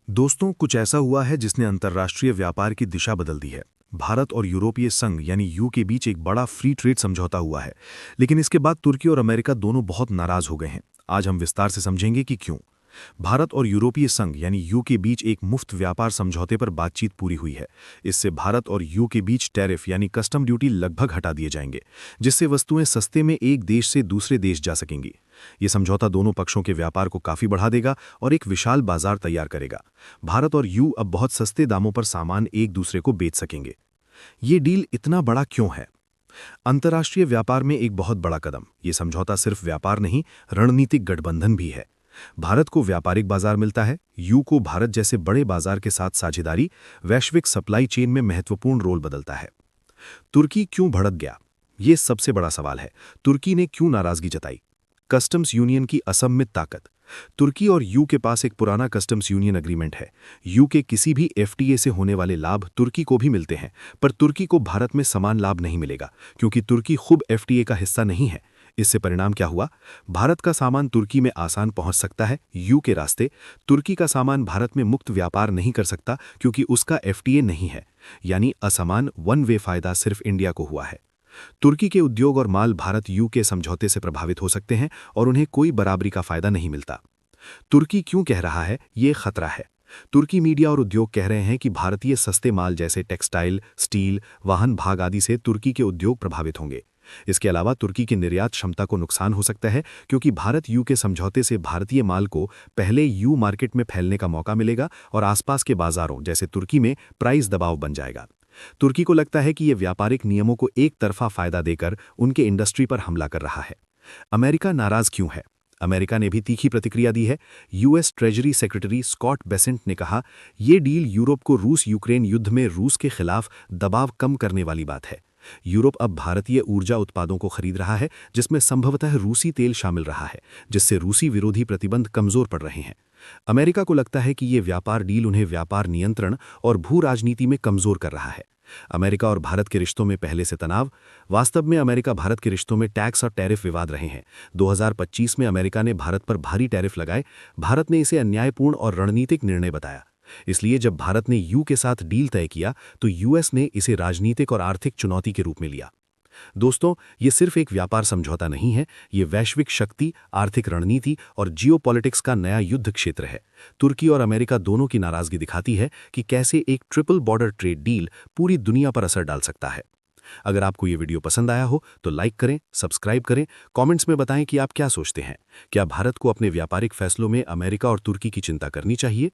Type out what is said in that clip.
दोस्तों, कुछ ऐसा हुआ है जिसने अंतर्राष्ट्रीय व्यापार की दिशा बदल दी है। भारत और यूरोपीय संघ यानी यू के बीच एक बड़ा फ्री ट्रेड समझौता हुआ है, लेकिन इसके बाद तुर्की और अमेरिका दोनों बहुत नाराज हो गए हैं। आज हम विस्तार से समझेंगे कि क्यों। भारत और यूरोपीय संघ यानी यू के बीच एक मुफ्त व्यापार समझौते पर बातचीत पूरी हुई है। इससे भारत और यू के बीच टैरिफ यानी कस्टम ड्यूटी लगभग हटा दिए जाएंगे, जिससे वस्तुएं सस्ते में एक देश से दूसरे देश जा सकेंगी। ये समझौता दोनों पक्षों के व्यापार को काफी बढ़ा देगा और एक विशाल बाजार तैयार करेगा। भारत और यू अब बहुत सस्ते दामों पर सामान एक दूसरे को बेच सकेंगे। ये डील इतना बड़ा क्यों है? अंतर्राष्ट्रीय व्यापार में एक बहुत बड़ा कदम। ये समझौता सिर्फ व्यापार नहीं, रणनीतिक गठबंधन भी है। भारत को व्यापारिक बाजार मिलता है, यू को भारत जैसे बड़े बाजार के साथ साझेदारी वैश्विक सप्लाई चेन में महत्वपूर्ण रोल बदलता है। तुर्की क्यों भड़क गया? ये सबसे बड़ा सवाल है। तुर्की ने क्यों नाराजगी जताई? कस्टम्स यूनियन की असममित ताकत। तुर्की और यू के पास एक पुराना कस्टम्स यूनियन एग्रीमेंट है। यू के किसी भी एफटीए से होने वाले लाभ तुर्की को भी मिलते हैं, पर तुर्की को भारत में समान लाभ नहीं मिलेगा, क्योंकि तुर्की खुद एफटीए का हिस्सा नहीं है। इससे परिणाम क्या हुआ? भारत का सामान तुर्की में आसान पहुंच सकता है यू के रास्ते। तुर्की का सामान भारत में मुक्त व्यापार नहीं कर सकता, क्योंकि उसका एफटीए नहीं है। यानी असमान वन वे फायदा सिर्फ इंडिया को हुआ है। तुर्की के उद्योग और माल भारत यू के समझौते से प्रभावित हो सकते हैं और उन्हें कोई बराबरी का फायदा नहीं मिलता। तुर्की क्यों कह रहा है ये खतरा है? तुर्की मीडिया और उद्योग कह रहे हैं कि भारतीय सस्ते माल जैसे टेक्सटाइल, स्टील, वाहन भाग आदि से तुर्की के उद्योग प्रभावित होंगे। इसके अलावा तुर्की की निर्यात क्षमता को नुकसान हो सकता है, क्योंकि भारत यू के समझौते से भारतीय माल को पहले यू मार्केट में फैलने का मौका मिलेगा और आसपास के बाजारों जैसे तुर्की में प्राइस दबाव बन जाएगा। तुर्की को लगता है कि ये व्यापारिक नियमों को एक तरफा फायदा देकर उनके इंडस्ट्री पर हमला कर रहा है। अमेरिका नाराज क्यों है? अमेरिका ने भी तीखी प्रतिक्रिया दी है। US treasury secretary Scott Bessent ने कहा, ये डील यूरोप को रूस यूक्रेन युद्ध में रूस के खिलाफ दबाव कम करने वाली बात है। यूरोप अब भारतीय ऊर्जा उत्पादों को खरीद रहा है, जिसमें संभवतः रूसी तेल शामिल रहा है, जिससे रूसी विरोधी प्रतिबंध कमजोर पड़ रहे हैं। अमेरिका को लगता है कि ये व्यापार डील उन्हें व्यापार नियंत्रण और भू राजनीति में कमजोर कर रहा है। अमेरिका और भारत के रिश्तों में पहले से तनाव। वास्तव में अमेरिका भारत के रिश्तों में टैक्स और टैरिफ विवाद रहे हैं। 2025 में अमेरिका ने भारत पर भारी टैरिफ लगाए। भारत ने इसे अन्यायपूर्ण और रणनीतिक निर्णय बताया। इसलिए जब भारत ने यू के साथ डील तय किया तो यूएस ने इसे राजनीतिक और आर्थिक चुनौती के रूप में लिया। दोस्तों, ये सिर्फ एक व्यापार समझौता नहीं है, ये वैश्विक शक्ति, आर्थिक रणनीति और जियोपॉलिटिक्स का नया युद्ध क्षेत्र है। तुर्की और अमेरिका दोनों की नाराजगी दिखाती है कि कैसे एक ट्रिपल बॉर्डर ट्रेड डील पूरी दुनिया पर असर डाल सकता है। अगर आपको ये वीडियो पसंद आया हो तो लाइक करें, सब्सक्राइब करें, कमेंट्स में बताएं कि आप क्या सोचते हैं। क्या भारत को अपने व्यापारिक फैसलों में अमेरिका और तुर्की की चिंता करनी चाहिए?